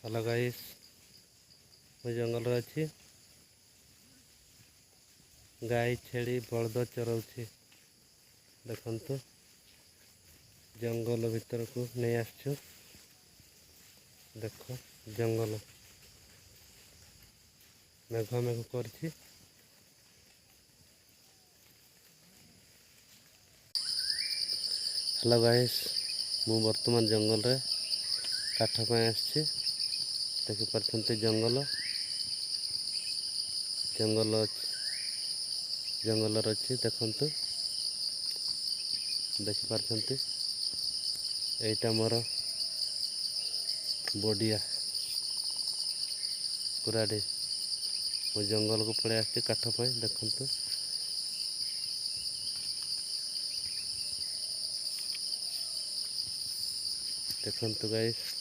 Hello guys, ମୁଁ ଜଙ୍ଗଲରେ ଅଛି। ଗାଈ ଛେଳି ବଳଦ ଚରାଉଛି। ଦେଖନ୍ତୁ, ଜଙ୍ଗଲ ଭିତରକୁ ନେଇ ଆସିଛୁ। ଦେଖ, ଜଙ୍ଗଲ ମେଘ ମେଘ କରିଛି। हेलो गाइस, ମୁଁ ବର୍ତ୍ତମାନ ଜଙ୍ଗଲରେ କାଠ ପାଇଁ ଆସିଛି। ଦେଖିପାରୁଛନ୍ତି ଜଙ୍ଗଲରେ ଅଛି। ଦେଖନ୍ତୁ, ଦେଖିପାରୁଛନ୍ତି ଏଇଟା ମୋର ବଡ଼ିଆ କୁରାଡ଼ି। ମୁଁ ଜଙ୍ଗଲକୁ ପଳେଇ ଆସିଛି କାଠ ପାଇଁ। ଦେଖନ୍ତୁ, ଦେଖନ୍ତୁ ଗାଇସ୍।